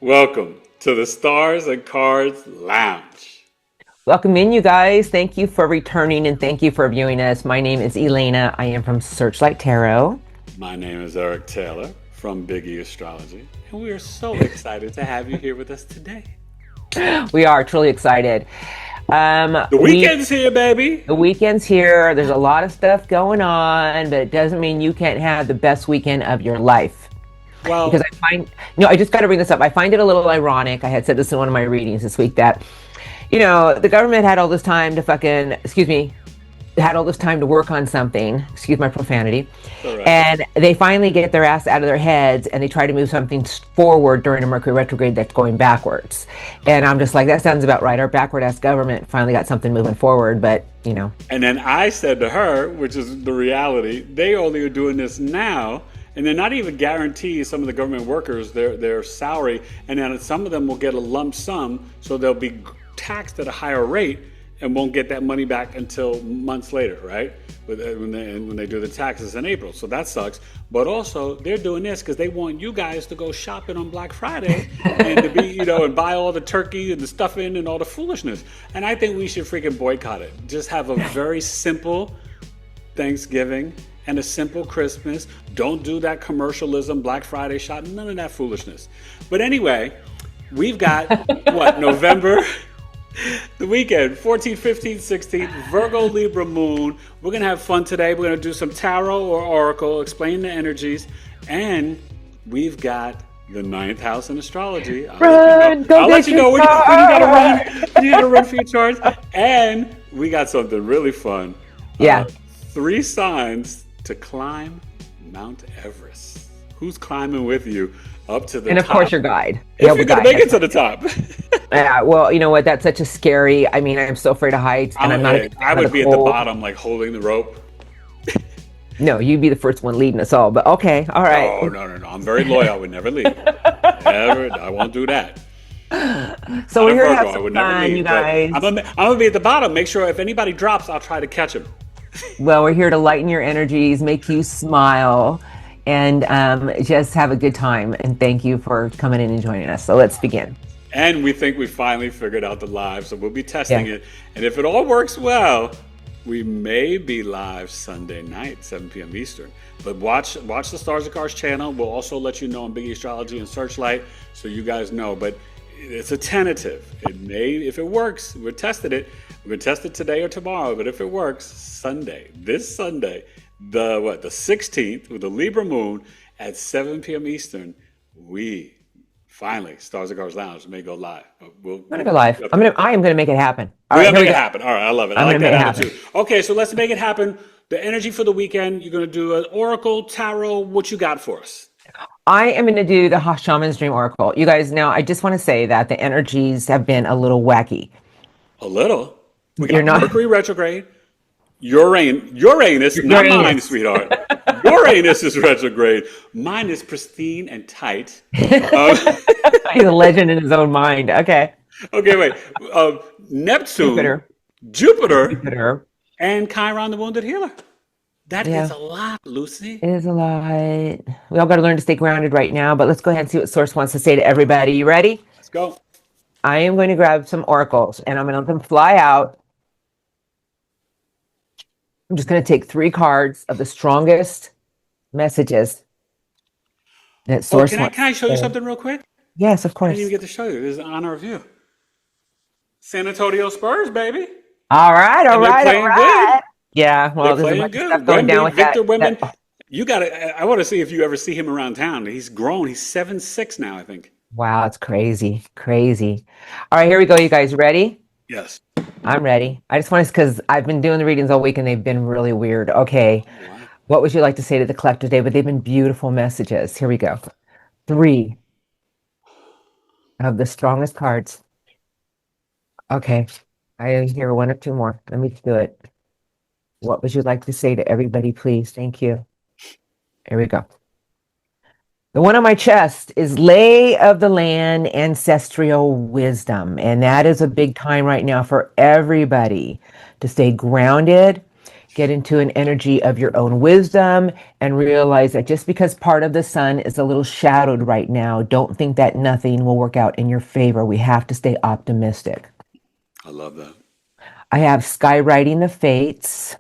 Welcome to the Stars and Cards Lounge. Welcome in, you guys. Thank you for returning and thank you for viewing us. My name is Elana. I am from Searchlight Tarot. My name is Eric Taylor from Biggie Astrology, and we are so excited to have you here with us today. We are truly excited. The weekend's here, baby. The weekend's here. There's a lot of stuff going on, but it doesn't mean you can't have the best weekend of your life. Well, Because I just got to bring this up. I find it a little ironic. I had said this in one of my readings this week that, the government had all this time to had all this time to work on something, excuse my profanity, correct. and they finally get their ass out of their heads and they try to move something forward during a Mercury retrograde that's going backwards. And I'm just like, that sounds about right. Our backward ass government finally got something moving forward, but. And then I said to her, which is the reality, they only are doing this now, and they're not even guaranteed some of the government workers their salary, and then some of them will get a lump sum, so they'll be taxed at a higher rate and won't get that money back until months later, right? When they do the taxes in April. So that sucks. But also, they're doing this because they want you guys to go shopping on Black Friday and to be, and buy all the turkey and the stuffing and all the foolishness. And I think we should freaking boycott it. Just have a very simple Thanksgiving and a simple Christmas. Don't do that commercialism, Black Friday shopping, none of that foolishness. But anyway, we've got, November? The weekend, 14th, 15th, 16th, Virgo, Libra, Moon. We're going to have fun today. We're going to do some tarot or oracle, explain the energies, and we've got the ninth house in astrology. I'll let you know when you got to run. You got to run for your charts. And we got something really fun. Yeah. 3 signs to climb Mount Everest. Who's climbing with you up to the top? And of course, your guide. If you're going to make it to the top. Yeah, well, you know what? That's such a scary. I mean, I'm so afraid of heights, and I'm not. I would be at the bottom, like holding the rope. No, you'd be the first one leading us all. But okay, all right. No. I'm very loyal. I would never leave. Never. I won't do that. So we're here to have I would some never fun, leave, you guys. I'm gonna be at the bottom. Make sure if anybody drops, I'll try to catch them. Well, we're here to lighten your energies, make you smile, and just have a good time. And thank you for coming in and joining us. So let's begin. And we think we finally figured out the live, so we'll be testing it. And if it all works well, we may be live Sunday night, 7 p.m. Eastern. But watch the Stars and Cars channel. We'll also let you know on Biggie Astrology and Searchlight, so you guys know. But it's a tentative. It may, if it works, we're testing it. We're gonna test it today or tomorrow. But if it works, this Sunday, the 16th, with the Libra moon at 7 p.m. Eastern, finally, Stars and Cars Lounge may go live. I'm gonna go live. I am gonna make it happen. We're gonna make it happen. All right, I love it. I like that happen. attitude. Okay, so let's make it happen. The energy for the weekend. You're gonna do an oracle, tarot. What you got for us? I am gonna do the Shaman's Dream Oracle. You guys, now I just want to say that the energies have been a little wacky. A little. We got Mercury retrograde. Uranus, not mine, sweetheart. Uranus is retrograde. Mine is pristine and tight. He's a legend in his own mind. Okay. Okay, wait. Neptune, Jupiter, and Chiron, the wounded healer. That is a lot, Lucy. It is a lot. We all got to learn to stay grounded right now, but let's go ahead and see what Source wants to say to everybody. You ready? Let's go. I am going to grab some oracles, and I'm going to let them fly out. I'm just going to take 3 cards of the strongest messages that Source wants. Can I show you something real quick? Yes, of course. I didn't even get to show you. This is an honor of you. San Antonio Spurs, baby. All right. Good. Yeah, well, there's a bunch of stuff going down with Victor that. Wembanyama. You got to. I want to see if you ever see him around town. He's grown. He's 7'6" now, I think. Wow, it's crazy. All right, here we go, you guys. Ready? Yes. I'm ready. I just want to, because I've been doing the readings all week and they've been really weird. Okay. Wow. What would you like to say to the collective today? But they've been beautiful messages. Here we go. 3 of the strongest cards. Okay. I hear 1 or 2 more. Let me do it. What would you like to say to everybody, please? Thank you. Here we go. The one on my chest is Lay of the Land, Ancestral Wisdom. And that is a big time right now for everybody to stay grounded Get into an energy of your own wisdom and realize that just because part of the sun is a little shadowed right now, don't think that nothing will work out in your favor. We have to stay optimistic. I love that. I have skywriting the fates.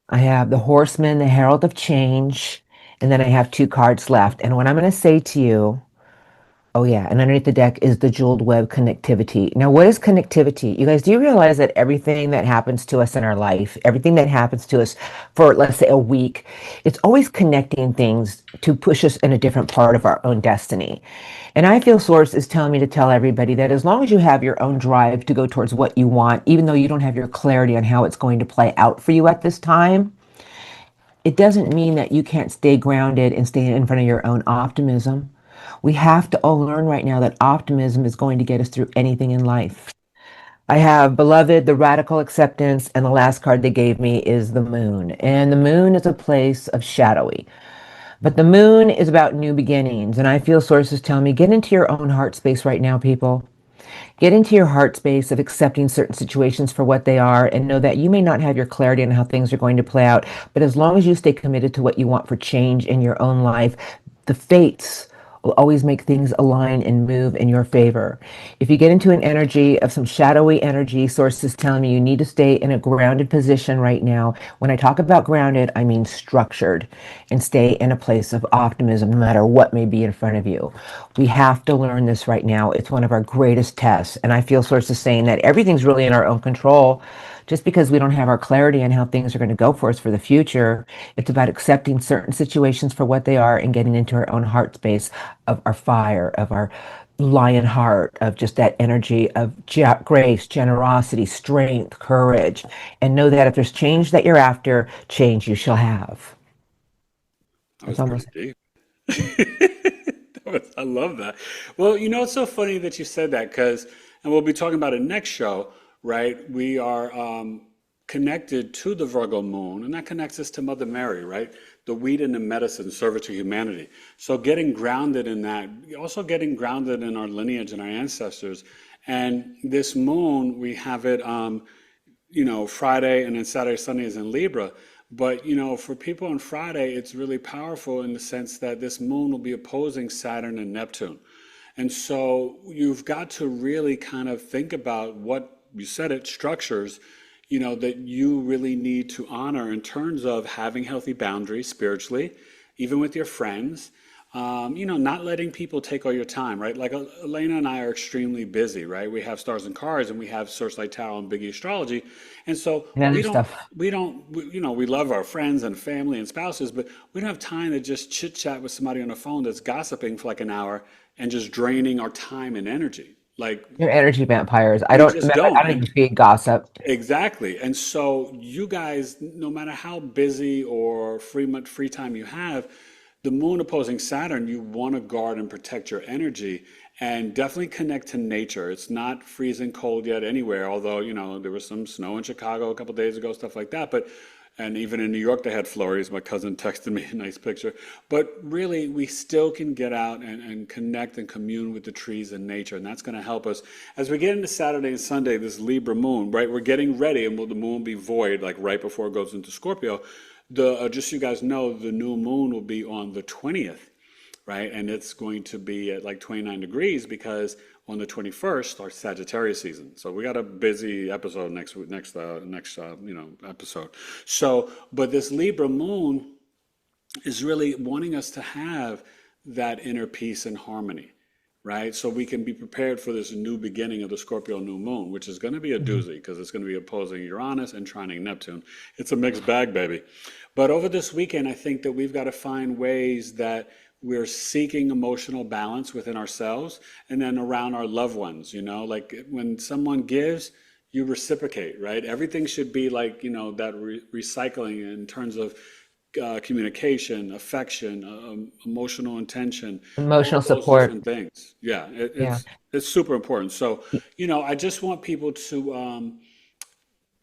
I have the horseman, the herald of change. And then I have two cards left. And what I'm going to say to you, oh, yeah. And underneath the deck is the jeweled web connectivity. Now, what is connectivity? You guys, do you realize that everything that happens to us in our life, everything that happens to us for, let's say, a week, it's always connecting things to push us in a different part of our own destiny. And I feel Source is telling me to tell everybody that as long as you have your own drive to go towards what you want, even though you don't have your clarity on how it's going to play out for you at this time, it doesn't mean that you can't stay grounded and stay in front of your own optimism. We have to all learn right now that optimism is going to get us through anything in life. I have Beloved, the radical acceptance, and the last card they gave me is the moon. And the moon is a place of shadowy. But the moon is about new beginnings. And I feel sources tell me get into your own heart space right now, people. Get into your heart space of accepting certain situations for what they are and know that you may not have your clarity on how things are going to play out. But as long as you stay committed to what you want for change in your own life, the fates will always make things align and move in your favor. If you get into an energy of some shadowy energy, sources telling me you need to stay in a grounded position right now. When I talk about grounded, I mean structured, and stay in a place of optimism no matter what may be in front of you. We have to learn this right now. It's one of our greatest tests. And I feel sources saying that everything's really in our own control. Just because we don't have our clarity on how things are going to go for us for the future, it's about accepting certain situations for what they are and getting into our own heart space of our fire, of our lion heart, of just that energy of grace, generosity, strength, courage, and know that if there's change that you're after, change you shall have. That That's was pretty almost deep. I love that. Well, it's so funny that you said that because, and we'll be talking about it next show, right? We are connected to the Virgo moon, and that connects us to Mother Mary, right? The weed and the medicine, service to humanity. So getting grounded in that, also getting grounded in our lineage and our ancestors. And this moon, we have it, Friday and then Saturday, Sunday is in Libra. But, for people on Friday, it's really powerful in the sense that this moon will be opposing Saturn and Neptune. And so you've got to really kind of think about what you said it, structures, that you really need to honor in terms of having healthy boundaries spiritually, even with your friends. Not letting people take all your time, right? Like Elena and I are extremely busy, right? We have stars and cards, and we have Searchlight Tarot and Biggie Astrology, and so and other stuff. we love our friends and family and spouses, but we don't have time to just chit chat with somebody on the phone that's gossiping for like an hour and just draining our time and energy. Like You're energy vampires. I we don't just remember. I don't. don't even feed gossip. Exactly. And so you guys, no matter how busy or free time you have, the moon opposing Saturn, you want to guard and protect your energy and definitely connect to nature. It's not freezing cold yet anywhere, although, there was some snow in Chicago a couple days ago, stuff like that. But and even in New York, they had flurries. My cousin texted me a nice picture. But really, we still can get out and connect and commune with the trees and nature. And that's going to help us. As we get into Saturday and Sunday, this Libra moon, right? We're getting ready, and will the moon be void, like right before it goes into Scorpio. Just so you guys know, the new moon will be on the 20th, right? And it's going to be at like 29 degrees because on the 21st starts Sagittarius season. So we got a busy episode next episode. So, but this Libra moon is really wanting us to have that inner peace and harmony, right? So we can be prepared for this new beginning of the Scorpio new moon, which is going to be a Mhm. doozy because it's going to be opposing Uranus and trining Neptune. It's a mixed bag, baby. But over this weekend, I think that we've got to find ways that we're seeking emotional balance within ourselves and then around our loved ones, like when someone gives, you reciprocate, right? Everything should be like, that recycling in terms of communication, affection, emotional intention, all Emotional of those support. different things. Yeah, Yeah. it's super important. So, I just want people to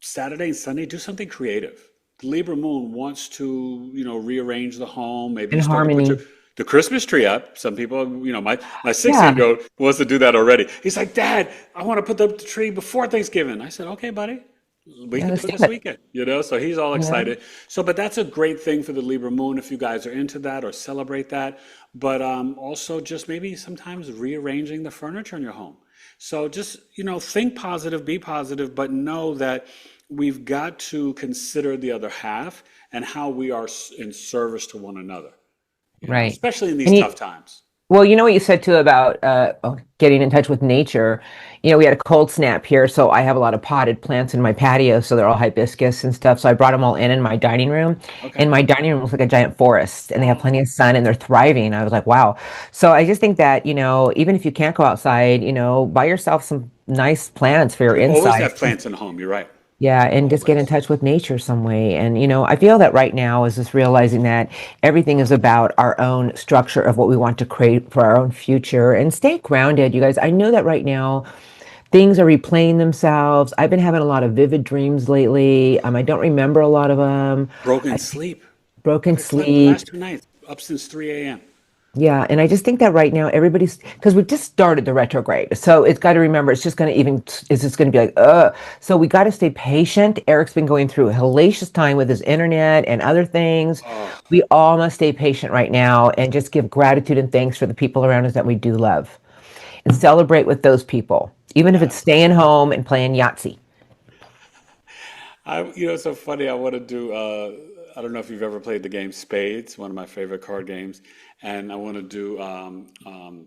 Saturday and Sunday do something creative. The Libra Moon wants to, rearrange the home. Maybe In you start to put harmony. the Christmas tree up. Some people, my 16 Yeah. year old wants to do that already. He's like, Dad, I want to put up the tree before Thanksgiving. I said, okay, buddy. We Yeah, could let's do it do this it. weekend, so he's all You know? excited. So, but that's a great thing for the Libra moon if you guys are into that or celebrate that. But also just maybe sometimes rearranging the furniture in your home. So just, think positive, be positive, but know that we've got to consider the other half and how we are in service to one another, Right. especially in these And tough you, times. well, you know what you said too about getting in touch with nature. We had a cold snap here, so I have a lot of potted plants in my patio, so they're all hibiscus and stuff. So I brought them all in my dining room, Okay. and my dining room looks like a giant forest, and they have Oh, plenty of sun, and they're thriving. I was like, wow. So I just think that even if you can't go outside, buy yourself some nice plants for your you always inside. have plants in the home. You're right. Yeah, and just get in Always. touch with nature some way. And, I feel that right now is just realizing that everything is about our own structure of what we want to create for our own future and stay grounded, you guys. I know that right now things are replaying themselves. I've been having a lot of vivid dreams lately. I don't remember a lot of them. Broken I sleep. broken Haven't slept the sleep. last 2 nights, up since 3 a.m. Yeah, and I just think that right now everybody's because we just started the retrograde, so it's got to remember it's just going to it's just going to be like So we got to stay patient. Eric's been going through a hellacious time with his internet and other things. Oh, We all must stay patient right now and just give gratitude and thanks for the people around us that we do love, and celebrate with those people, even if it's staying absolutely. home and playing Yahtzee. It's so funny. I want to do. I don't know if you've ever played the game Spades, one of my favorite card games, and I want to do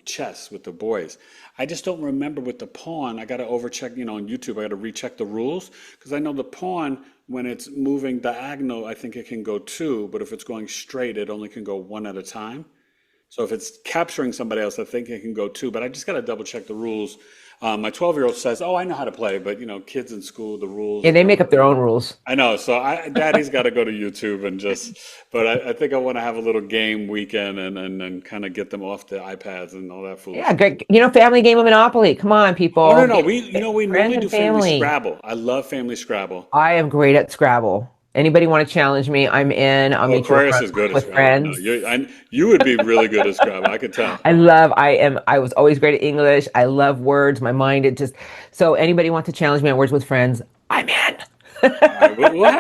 chess with the boys. I just don't remember with the pawn. I got to overcheck, on YouTube. I got to recheck the rules because I know the pawn when it's moving diagonal, I think it can go two, but if it's going straight, it only can go one at a time. So if it's capturing somebody else, I think it can go two. But I just got to double check the rules. My 12-year-old says, "Oh, I know how to play," but kids in school, the rules Yeah, are they kind make of. up their own rules. I know. So Daddy's got to go to YouTube and just. But I think I want to have a little game weekend and kind of get them off the iPads and all that Yeah, foolishness. great. Family game of Monopoly. Come on, Oh no, people. no, Get we friends normally do and Family family. Scrabble. I love Family Scrabble. I am great at Scrabble. Anybody want to challenge me? I'm in. I'll Oh, meet you Aquarius over is good at with Scrabble. No, friends. you would be really good at Scrabble. I could tell. I was always great at English. I love words. My mind, so anybody want to challenge me on words with friends? I'm in. All right, we'll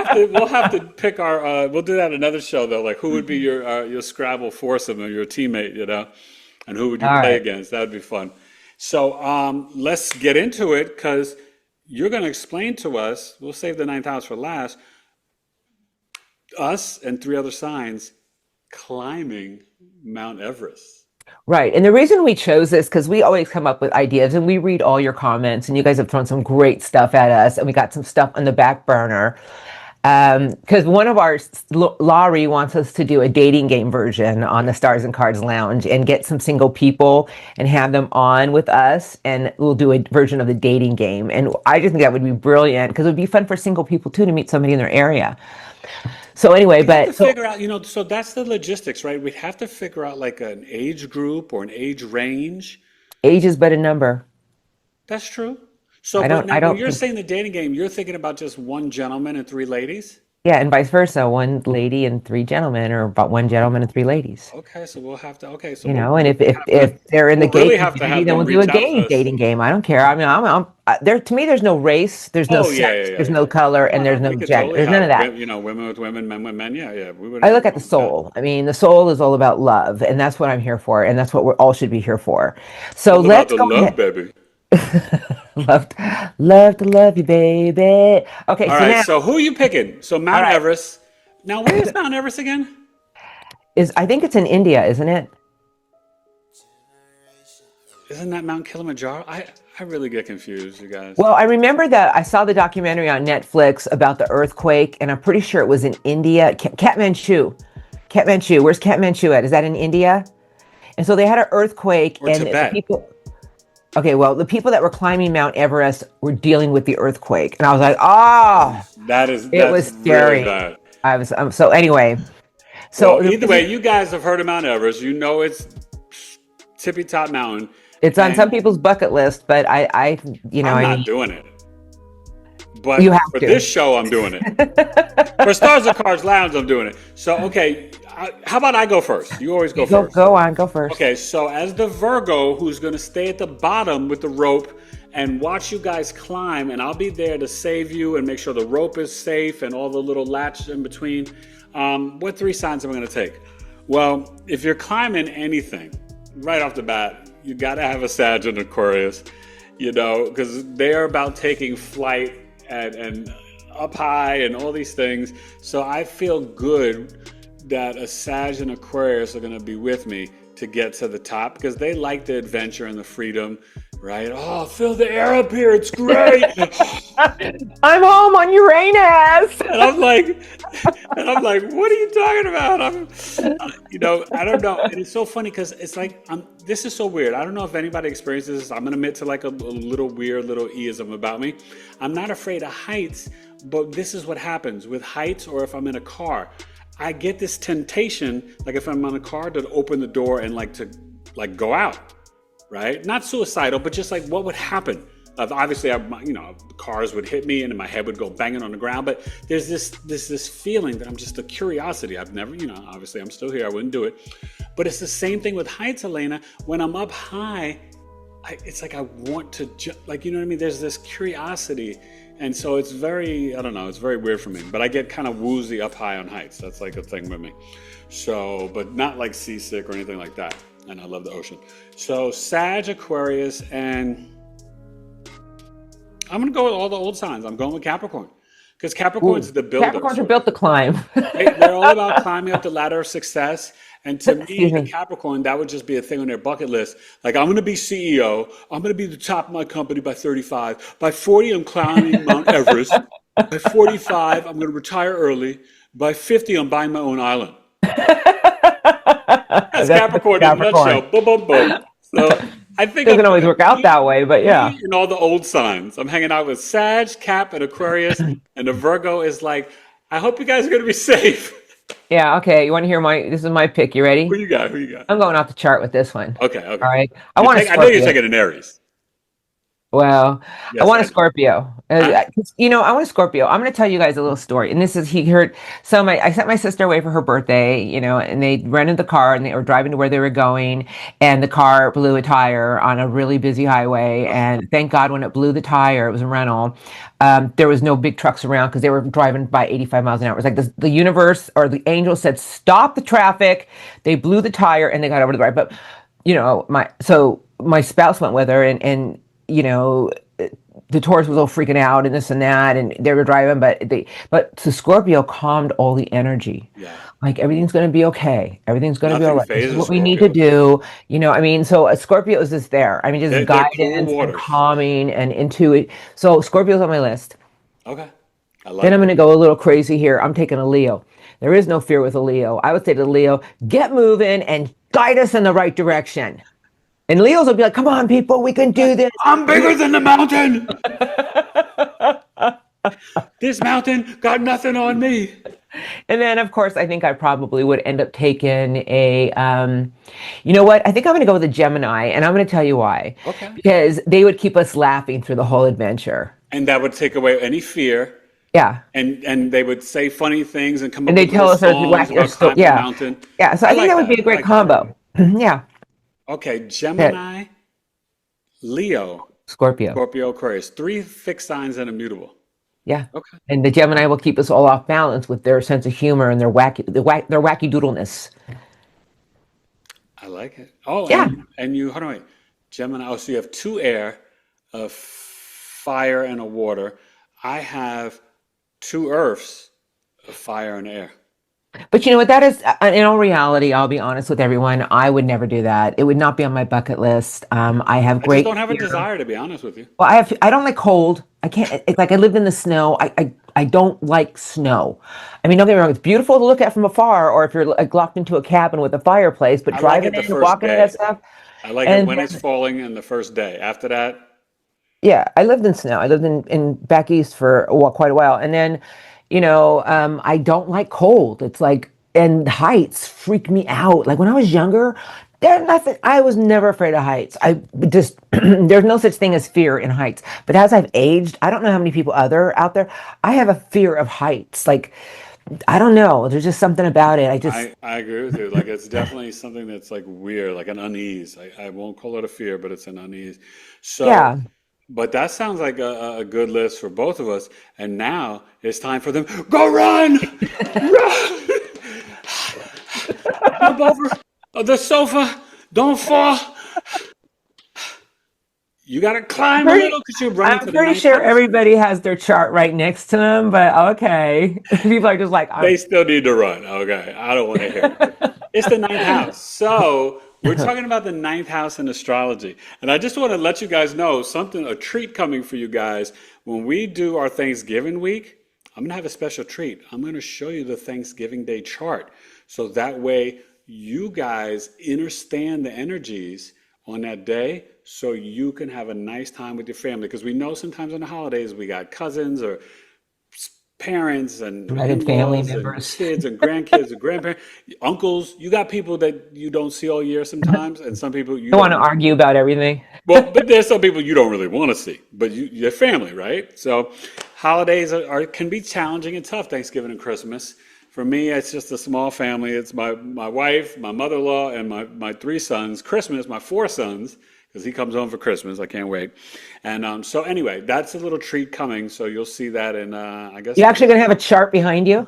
have to pick our we'll do that another show though. Like who would be your Scrabble foursome or your teammate, and who would you All play right. against? That would be fun. So let's get into it because you're going to explain to us. We'll save the ninth house for last. Us and three other signs climbing Mount Everest. Right. And the reason we chose this, because we always come up with ideas and we read all your comments, and you guys have thrown some great stuff at us, and we got some stuff on the back burner. Because one of our, Laurie wants us to do a dating game version on the Stars and Cards Lounge and get some single people and have them on with us, and we'll do a version of the dating game. And I just think that would be brilliant because it would be fun for single people too to meet somebody in their area. So anyway, We have to but so figure out, so that's the logistics, right? We have to figure out like an age group or an age range. age is but a number. That's true. So, but I now when don't you're think. saying the dating game, you're thinking about just one gentleman and three ladies? Yeah, and vice versa. One lady and three gentlemen, or about one gentleman and three ladies. Okay, so we'll have to, okay, so And we'll if have to, they're in the we'll gay really have to community, have then them we'll do a reach out to gay us. dating game. I don't care. I mean, there to me. There's no race, there's no Oh, yeah, yeah, sex, yeah, there's yeah, no yeah. color, No, and no, there's we no could gender. totally There's none have, of that. women with women, men with men. Yeah, yeah, we wouldn't I have a look at the problem with that. soul. I mean, the soul is all about love, and that's what I'm here for, and that's what we all should be here for. So All about let's the go love, ahead. baby. love, love to love you, baby. Okay, All so right, now, so who are you picking? So all Mount right, Everest. Now, where is Mount Everest again? I think it's in India, isn't it? Isn't that Mount Kilimanjaro? I really get confused, you guys. Well, I remember that I saw the documentary on Netflix about the earthquake, and I'm pretty sure it was in India. Kathmandu. Kathmandu. Where's Kathmandu at? Is that in India? And so they had an earthquake, Or and the Tibet. people. Okay, well, the people that were climbing Mount Everest were dealing with the earthquake, and I was like, oh, it That's was really scary. bad. I was so anyway. Well, So the either way, reason you guys have heard of Mount Everest. You know it's tippy top mountain, it's on some and people's bucket list, but I'm I not mean, doing it. you But have for to. this show, I'm doing it. For Stars and Cards Lounge, I'm doing it. So, okay, how about I go first? You always go Go first. go on, go first. Okay, so as the Virgo who's going to stay at the bottom with the rope and watch you guys climb, and I'll be there to save you and make sure the rope is safe and all the little latches in between. What three signs am I going to take? Well, if you're climbing anything, right off the bat, you got to have a Sag and Aquarius, because they are about taking flight and up high and all these things. So I feel good that a Sag and Aquarius are going to be with me to get to the top because they like the adventure and the freedom, right? Oh, feel the air up here. It's great. I'm home on Uranus. And I'm like, what are you talking about? I don't know. And it's so funny because it's like, this is so weird. I don't know if anybody experiences this. I'm going to admit to like a little weird little eism about me. I'm not afraid of heights, but this is what happens with heights, or if I'm in a car, I get this temptation, like if I'm on a car, to open the door and to go out, right? Not suicidal, but just like what would happen. Obviously, cars would hit me and my head would go banging on the ground. But there's this feeling that I'm just a curiosity. I've never, obviously I'm still here. I wouldn't do it. But it's the same thing with heights, Elena. When I'm up high, it's like I want to, you know what I mean? There's this curiosity. And so it's very, I don't know, it's very weird for me. But I get kind of woozy up high on heights. That's like a thing with me. So, but not like seasick or anything like that. And I love the ocean. So Sag, Aquarius, and I'm going to go with all the old signs. I'm going with Capricorn. Because Capricorn's the builder. Capricorns are built to climb. They're all about climbing up the ladder of success. And to me, Excuse the me. Capricorn, that would just be a thing on their bucket list. Like, I'm going to be CEO. I'm going to be the top of my company by 35. By 40, I'm climbing Mount Everest. By 45, I'm going to retire early. By 50, I'm buying my own island. That's Capricorn in a nutshell. Boom, boom, boom. So I think Doesn't always work out that way, but yeah. And all the old signs. I'm hanging out with Sag, Cap, and Aquarius, and the Virgo is like, I hope you guys are going to be safe. Yeah, okay. You want to hear this is my pick. You ready? Who you got? I'm going off the chart with this one. Okay. All right. I know you're taking an Aries. Well, Yes, I want I a do. Scorpio. I want a Scorpio. I'm going to tell you guys a little story. And this is, I sent my sister away for her birthday, and they rented the car and they were driving to where they were going. And the car blew a tire on a really busy highway. And thank God when it blew the tire, it was a rental. There was no big trucks around because they were driving by 85 miles an hour. It was like the universe or the angel said, stop the traffic. They blew the tire and they got over to the right. But, my spouse went with her and the tourist was all freaking out and this and that, and they were driving, but the Scorpio calmed all the energy. Yeah. Like everything's going to be okay. Everything's going to be all Nothing right. This is phases what we need to Scorpios. do. So a Scorpio is just there. Just They're cool guidance and waters. calming and intuitive. So Scorpio's on my list. Okay. I like Then I'm it. going to go a little crazy here. I'm taking a Leo. There is no fear with a Leo. I would say to Leo, get moving and guide us in the right direction. And Leos will be like, come on, people, we can do this. I'm bigger than the mountain. This mountain got nothing on me. And then, of course, I think I probably would end up taking you know what? I think I'm going to go with a Gemini, and I'm going to tell you why. Okay. Because they would keep us laughing through the whole adventure. And that would take away any fear. Yeah. And they would say funny things and come up And they with tell little us there's songs about climbing the mountain. Yeah. So I think like that would be a great like combo. Yeah. Okay, Gemini, Leo, Scorpio. Scorpio, Aquarius. 3 fixed signs and immutable. Yeah. Okay. And the Gemini will keep us all off balance with their sense of humor and their wacky doodleness. I like it. Oh, Yeah. and you, hold on, wait. Gemini, so you have 2 air, a fire, and a water. I have 2 earths, a fire and air. But you know what? That is, in all reality, I'll be honest with everyone. I would never do that. It would not be on my bucket list. I have I just great don't have a fear. desire, to be honest with you. Well, I don't like cold. I can't. It's like I lived in the snow. I don't like snow. Don't get me wrong. It's beautiful to look at from afar, or if you're like locked into a cabin with a fireplace. But I like driving it the in, first walking in day. that stuff. I like it And when it's falling and the first day. After that, yeah, I lived in snow. I lived in back east for quite a while, and then, I don't like cold. It's like, and heights freak me out. Like when I was younger, there's nothing. I was never afraid of heights. I just there's no such thing as fear in heights. But as I've aged, I don't know how many people out there. I have a fear of heights. Like I don't know. There's just something about it. I agree with you. Like it's definitely something that's like weird, like an unease. I won't call it a fear, but it's an unease. So Yeah. But that sounds like a good list for both of us. And now it's time for them. Go run! Run! Jump over the sofa. Don't fall. You got to climb a Pretty, little because you're running I'm to the pretty ninth sure house. everybody has their chart right next to them, but okay. People are just like, They still need to run. Okay. I don't want to hear it. It's the ninth house. So we're talking about the ninth house in astrology. And I just want to let you guys know something, a treat coming for you guys. When we do our Thanksgiving week, I'm going to have a special treat. I'm going to show you the Thanksgiving Day chart. So that way you guys understand the energies on that day so you can have a nice time with your family. Because we know sometimes on the holidays we got cousins or parents and dreaded family in-laws and members. kids and grandkids and grandparents, uncles. You got people that you don't see all year sometimes, and some people you Don't want to don't. argue about everything. Well, but there's some people you don't really want to see, but your family, right? So holidays can be challenging and tough. Thanksgiving and Christmas. For me, it's just a small family. It's my wife, my mother-in-law, and my three sons. Christmas, my four sons, because he comes home for Christmas. I can't wait. And so anyway, that's a little treat coming. So you'll see that in I guess You actually going to have a chart behind you?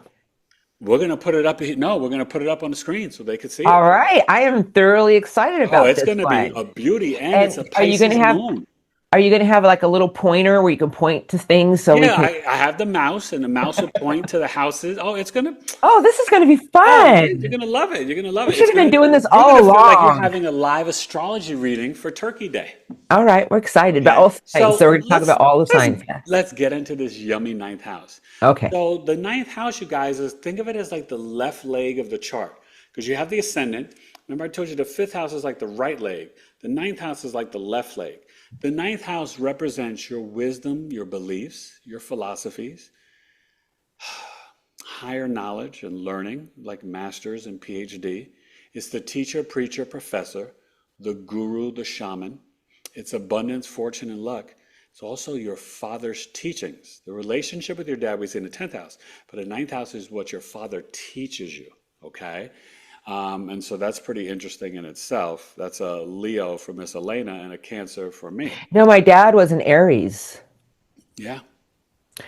we're gonna put it up. No, we're gonna put it up on the screen so they can see All it. right. I am thoroughly excited Oh, about it's this gonna be one. a beauty, and it's a And Pisces moon. are you going to have like a little pointer where you can point to things so we Yeah, can I have the mouse, and the mouse will point to the houses. Oh, it's gonna. Oh, this is going to be Oh man, you're fun. gonna love it. You're gonna love We it. should It's have been gonna. doing this You're all gonna feel like you're along. having a live astrology reading for Turkey Day. All right, we're excited about Okay, all signs. So we're going to talk about all the let's signs. Yeah. let's get into this yummy ninth house. Okay. So the ninth house, you guys, is think of it as like the left leg of the chart because you have the ascendant. Remember, I told you the fifth house is like the right leg. The ninth house is like the left leg. The ninth house represents your wisdom, your beliefs, your philosophies, higher knowledge and learning, like masters and PhD. It's the teacher, preacher, professor, the guru, the shaman. It's abundance, fortune, and luck. It's also your father's teachings. The relationship with your dad we see in the 10th house, but the ninth house is what your father teaches you, okay? And so that's pretty interesting in itself. That's a Leo for Miss Elena and a Cancer for me. No, my dad was an Aries. Yeah,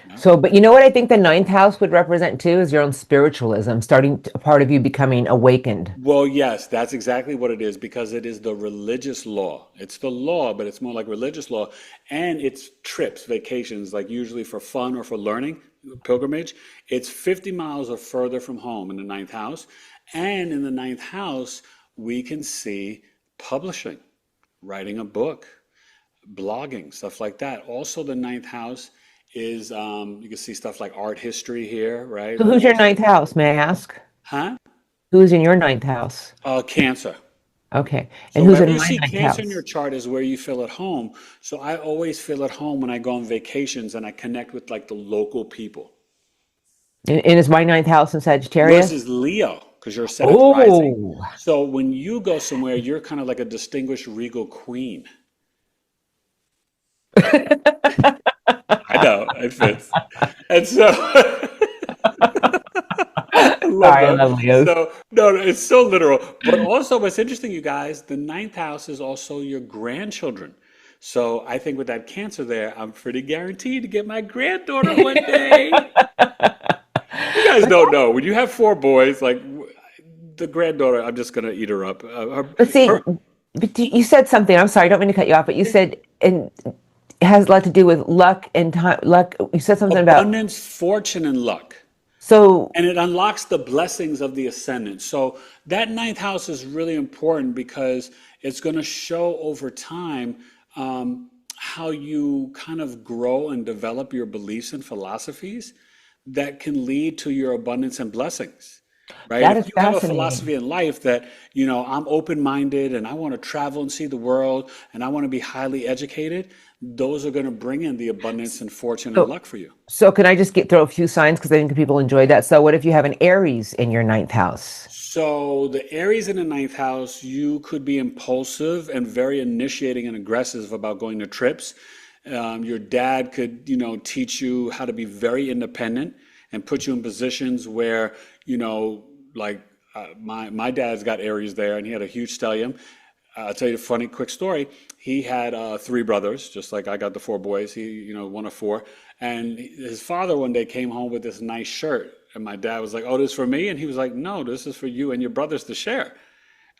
yeah. So, but you know what I think the ninth house would represent too is your own spiritualism, a part of you becoming awakened. Well, yes, that's exactly what it is because it is the religious law. It's the law, but it's more like religious law. And it's trips, vacations, like usually for fun or for learning, pilgrimage. It's 50 miles or further from home in the ninth house. And in the ninth house, we can see publishing, writing a book, blogging, stuff like that. Also, the ninth house is, you can see stuff like art history here, right? So, But who's your also, ninth house? May I ask? huh? Who's in your ninth house? Cancer. Okay. So And who's wherever in you my see ninth Cancer in your house? chart is where you feel at home. So I always feel at home when I go on vacations and I connect with like the local people. And is my ninth house in Yours Sagittarius? is Leo because you're Ascendant rising. Oh, So when you go somewhere, you're kind of like a distinguished regal queen. I know it fits. And so I love sorry, I that. love Leos. So no, it's so literal. But also, what's interesting, you guys, the ninth house is also your grandchildren. So I think with that Cancer there, I'm pretty guaranteed to get my granddaughter one day. You guys don't know when you have four boys, like the granddaughter, I'm just gonna eat her up. But see, Her but you said something. I'm sorry, I don't mean to cut you off, but you said and it has a lot to do with luck and time. Luck. You said something about abundance, fortune, and luck. so. And it unlocks the blessings of the ascendant. So that ninth house is really important because it's going to show over time how you kind of grow and develop your beliefs and philosophies that can lead to your abundance and blessings. Right? That If is you have a fascinating. philosophy in life that, I'm open-minded and I want to travel and see the world and I want to be highly educated, those are going to bring in the abundance and fortune and So, luck for you. so can I just throw a few signs because I think people enjoy that. So, what if you have an Aries in your ninth house? So the Aries in the ninth house, you could be impulsive and very initiating and aggressive about going to trips. Your dad could, teach you how to be very independent and put you in positions where, like my dad's got Aries there, and he had a huge stellium. I'll tell you a funny quick story. He had three brothers, just like I got the four boys. He, one of four. And his father one day came home with this nice shirt. And my dad was like, "Oh, this is for me?" And he was like, "No, this is for you and your brothers to share."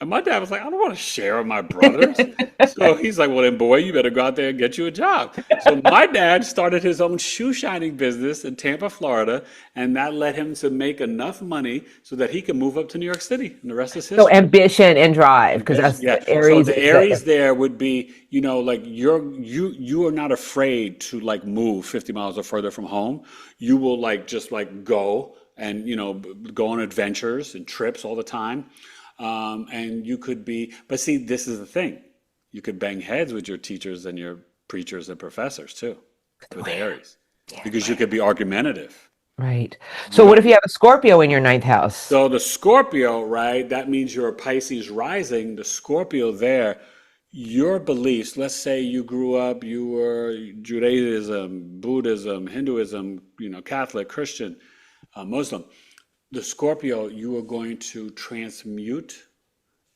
And my dad was like, "I don't want to share with my brothers." So he's like, "Well, then, boy, you better go out there and get you a job." So my dad started his own shoe shining business in Tampa, Florida, and that led him to make enough money so that he could move up to New York City. And the rest is So history. ambition and drive, because Ambition, that's yeah. the So Aries the is Aries the there would be, like you are not afraid to like move 50 miles or further from home. You will like just like go and go on adventures and trips all the time. And you could be, but see, this is the thing. You could bang heads with your teachers and your preachers and professors too, with the Aries, yeah, because you right. could be argumentative. Right. So what You if you have a Scorpio in your ninth house? So the Scorpio, right? That means you're a Pisces rising. The Scorpio there, your beliefs, let's say you grew up, you were Judaism, Buddhism, Hinduism, Catholic, Christian, Muslim. The Scorpio, you are going to transmute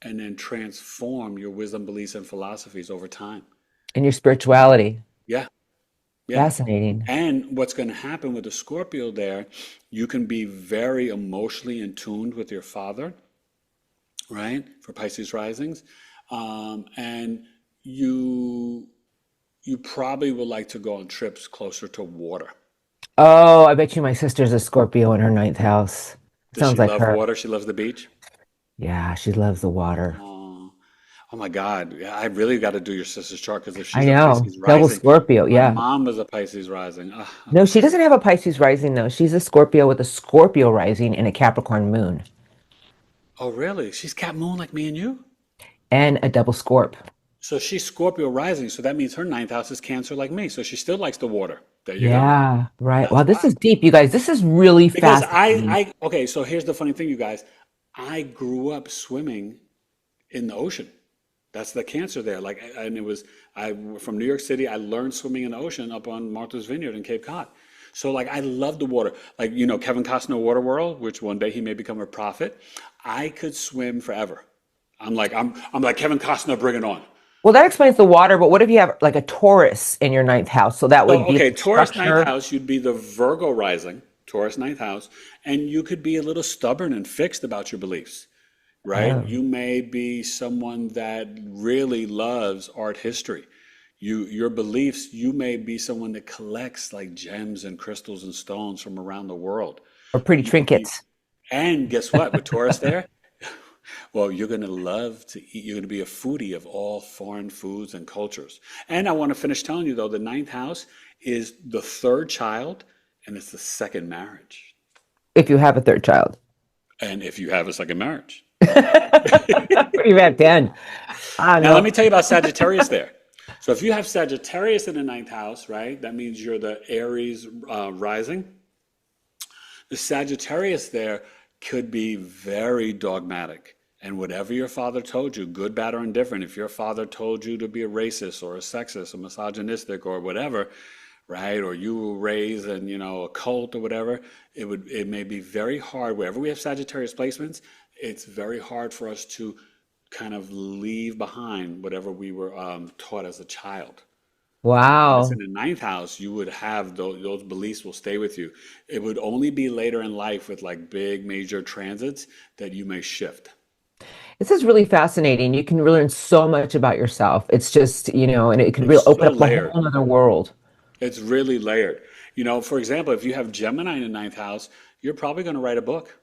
and then transform your wisdom, beliefs, and philosophies over time. In your spirituality? Yeah, yeah. Fascinating. And what's going to happen with the Scorpio there, you can be very emotionally in tuned with your father, right? For Pisces risings. And you you probably would like to go on trips closer to water. Oh, I bet you my sister's a Scorpio in her ninth house. Does Sounds she like love her. water? She loves the beach? Yeah, she loves the water. Oh, oh my God. Yeah, I really got to do your sister's chart because if I she's a know. Pisces Double rising, Scorpio. my Yeah. mom was a Pisces rising. Ah, No, she doesn't have a Pisces rising though. She's a Scorpio with a Scorpio rising and a Capricorn moon oh, really? She's Cap Moon like me and you? and a double Scorp. So she's Scorpio rising, so that means her ninth house is Cancer like me. So she still likes the water. There you go. Yeah, right. That's Wow, this why. is deep, you guys. This is really Because fascinating. okay, so here's the funny thing, you guys. I grew up swimming in the ocean. That's the Cancer there. Like, and it was, from New York City, I learned swimming in the ocean up on Martha's Vineyard in Cape Cod. So, like, I love the water. Like, Kevin Costner Water World, which one day he may become a prophet. I could swim forever. I'm like Kevin Costner, bring it on. Well, that explains the water, but what if you have like a Taurus in your ninth house? So that So, would be okay, like Taurus ninth structure. house, you'd be the Virgo rising, Taurus ninth house, and you could be a little stubborn and fixed about your beliefs, right? Oh, You may be someone that really loves art history. Your beliefs, you may be someone that collects like gems and crystals and stones from around the world. or pretty You could be, trinkets. and guess what? With Taurus there, well, you're going to love to eat. You're going to be a foodie of all foreign foods and cultures. And I want to finish telling you though, the ninth house is the third child and it's the second marriage. If you have a third child. And if you have a second marriage. You've had 10. I Now, let know. me tell you about Sagittarius there. So if you have Sagittarius in the ninth house, right, that means you're the Aries rising. The Sagittarius there could be very dogmatic. And whatever your father told you, good, bad, or indifferent, if your father told you to be a racist or a sexist or misogynistic or whatever, right, or you were raised in, a cult or whatever, it may be very hard. Wherever we have Sagittarius placements, it's very hard for us to kind of leave behind whatever we were taught as a child. When it's in Wow. the ninth house, you would have those beliefs will stay with you. It would only be later in life with like big major transits that you may shift. This is really fascinating. You can really learn so much about yourself. It's just, and it could It's really open so up a layered. whole other world. It's really layered. For example, if you have Gemini in the ninth house, you're probably going to write a book.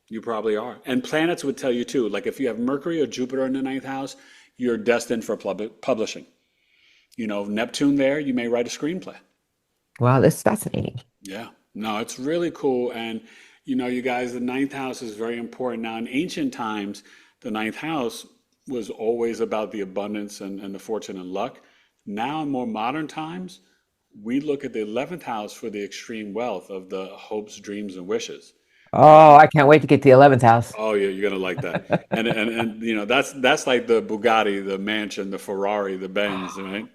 You probably are. And planets would tell you too. Like if you have Mercury or Jupiter in the ninth house, you're destined for publishing. Neptune there, you may write a screenplay. Wow, this is fascinating. Yeah. No, it's really cool. And, you guys, the ninth house is very important. Now, in ancient times, the ninth house was always about the abundance and the fortune and luck. Now, in more modern times, we look at the 11th house for the extreme wealth of the hopes, dreams, and wishes. Oh, I can't wait to get to the 11th house. Oh yeah, you're gonna like that. And that's like the Bugatti, the mansion, the Ferrari, the Benz, right?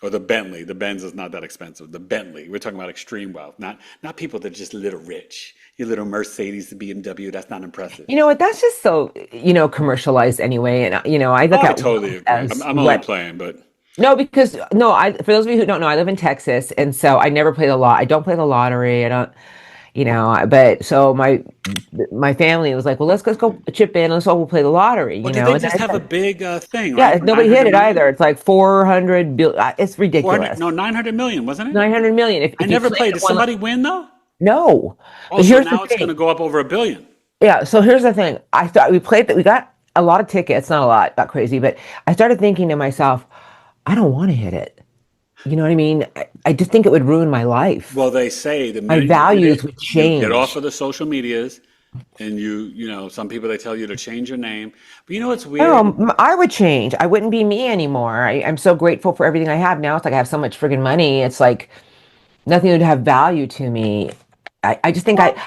Or the Bentley. The Benz is not that expensive. The Bentley. We're talking about extreme wealth, not people that are just a little rich. Your little Mercedes, the BMW, that's not impressive. You know what? That's just so, commercialized anyway. And, I Oh, look I at totally wealth agree. as I'm only what. playing, but No, because no, for those of you who don't know, I live in Texas, and so I never play the lot. I don't play the lottery. I don't, but so my family was like, well, let's go chip in. Let's all play the lottery, well, did they And then just I have a said, big thing, yeah, right, for nobody hit 900 it million? either. It's like 400 billion. It's 400, ridiculous. no, 900 million, wasn't it? 900 million. If I you never play played. the Did one, somebody win though? no. Oh, But so here's the now it's going to thing. go up over a billion. Yeah, so here's the thing. I thought we played that we got a lot of tickets, not a lot, not crazy, but I started thinking to myself, I don't want to hit it. You know what I mean? I just think it would ruin my life. Well, they say the My minute you hit values it, would you get off change. of the social medias, and some people they tell you to change your name. But you know what's No, weird? I would change. I wouldn't be me anymore. I'm so grateful for everything I have now. It's like I have so much friggin' money. It's like nothing would have value to me. I just think Well,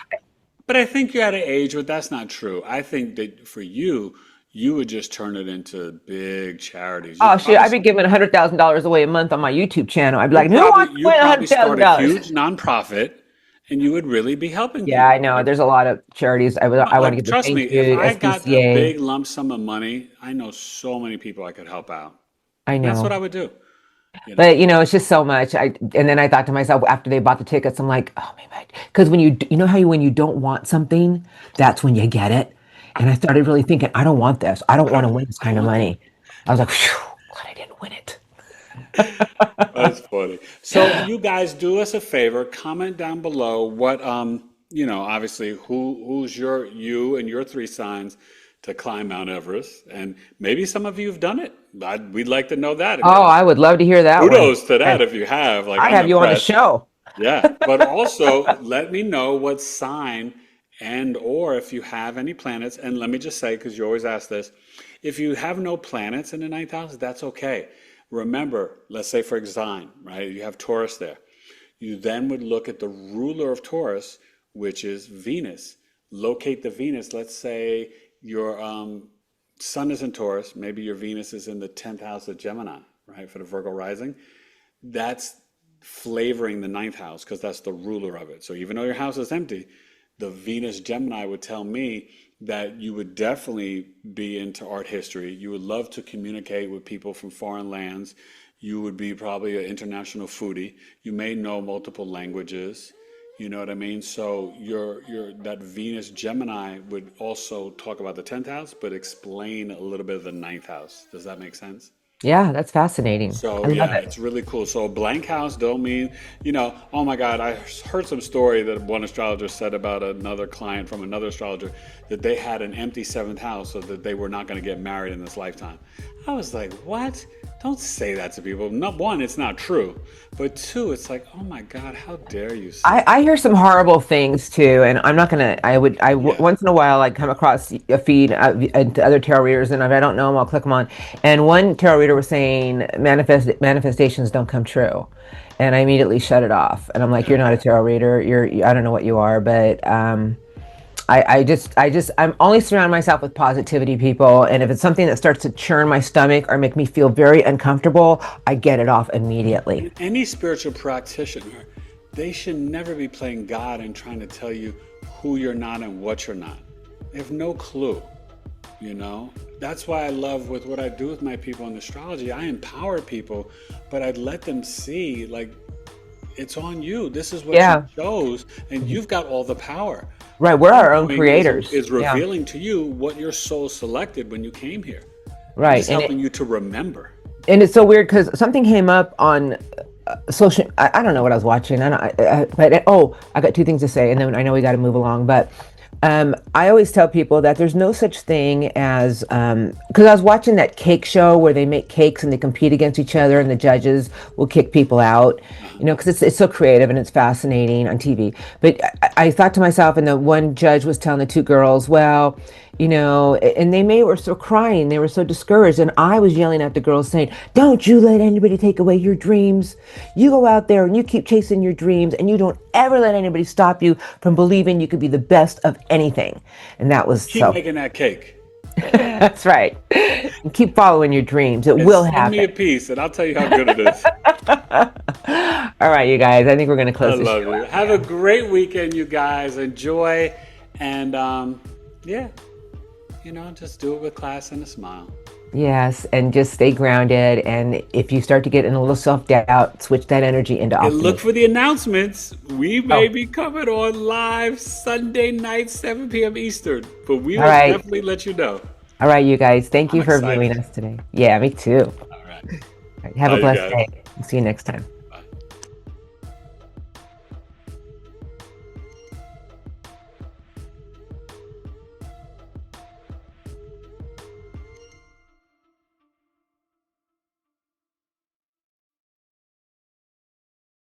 but I think you're at an age where that's not true. I think that for you, you would just turn it into big charities. oh shit, I'd be giving $100,000 away a month on my YouTube channel. I'd be like, who wants to You win a probably hundred thousand start a dollars? huge nonprofit, and you would really be helping Yeah, I people. know. There's a lot of charities. I want to Like give to trust me, St. if Jude, I got a SPCA. big lump sum of money, I know so many people I could help out, I and that's what know. I would do. You know. But it's just so much. And then I thought to myself after they bought the tickets, I'm like, oh maybe because when you know how when you don't want something, that's when you get it. And I started really thinking, I don't want this. I don't I want to don't. win this I don't kind of want that. money. I was like, phew, glad I didn't win it. That's funny. So you guys do us a favor, comment down below what obviously who's you and your three signs to climb Mount Everest, and maybe some of you have done it. We'd like to know that. Oh, I would love to hear that one. Kudos to that And if you have. Like I'd I'm have you on the impressed. show. Yeah, but also let me know what sign and or if you have any planets. And let me just say, because you always ask this, if you have no planets in the ninth house, that's okay. Remember, let's say for example, right, you have Taurus there. You then would look at the ruler of Taurus, which is Venus. Locate the Venus. Let's say your Sun is in Taurus. Maybe your Venus is in the 10th house of Gemini, right, for the Virgo rising. That's flavoring the ninth house because that's the ruler of it. So even though your house is empty, the Venus Gemini would tell me that you would definitely be into art history. You would love to communicate with people from foreign lands. You would be probably an international foodie. You may know multiple languages. You know what I mean? So your that Venus Gemini would also talk about the 10th house, but explain a little bit of the ninth house. Does that make sense? Yeah, that's fascinating. So I love yeah, it. it's really cool. So blank house don't mean, oh my God, I heard some story that one astrologer said about another client from another astrologer that they had an empty seventh house so that they were not going to get married in this lifetime. I was like, what? Don't say that to people. Not one, it's not true. But two, it's like, oh my God, how dare you say I hear some horrible things too, and I'm not gonna. yeah. Once in a while I come across a feed to other tarot readers, and if I don't know them, I'll click them on. And one tarot reader was saying manifestations don't come true, and I immediately shut it off. And I'm like, Yeah. you're not a tarot reader. I don't know what you are, but I'm only surround myself with positivity people, and if it's something that starts to churn my stomach or make me feel very uncomfortable, I get it off immediately. And any spiritual practitioner, they should never be playing God and trying to tell you who you're not and what you're not. They have no clue, you know? That's why I love with what I do with my people in astrology. I empower people, but I let them see, like, it's on you. This is what you Yeah, chose, and you've got all the power. right. We're All I'm our own doing is, creators. is Yeah, revealing to you what your soul selected when you came here. I'm right. just helping you to remember. And it's so weird because something came up on social. I don't know what I was watching. I don't. Oh, I got two things to say, and then I know we got to move along. But I always tell people that there's no such thing as because I was watching that cake show where they make cakes and they compete against each other, and the judges will kick people out. Because it's so creative and it's fascinating on TV. But I thought to myself, and the one judge was telling the two girls, well, and were so crying, they were so discouraged, and I was yelling at the girls saying, don't you let anybody take away your dreams. You go out there and you keep chasing your dreams, and you don't ever let anybody stop you from believing you could be the best of anything. And that was Keep so. making that cake. That's right. And keep following your dreams. It And will send me happen. a piece, and I'll tell you how good it is. All right, you guys. I think we're going to I close the love show you. out Have a now. great weekend, you guys. Enjoy, and yeah, just do it with class and a smile. Yes, and just stay grounded. And if you start to get in a little self-doubt, switch that energy into And look optimism. for the announcements. We may Oh, be coming on live Sunday night, 7 p.m. Eastern, but we all will right. definitely let you know. All right, you guys. Thank I'm you for viewing excited. us today. Yeah, me too. All All right. right, have a Bye, you blessed guys. day. See you next time.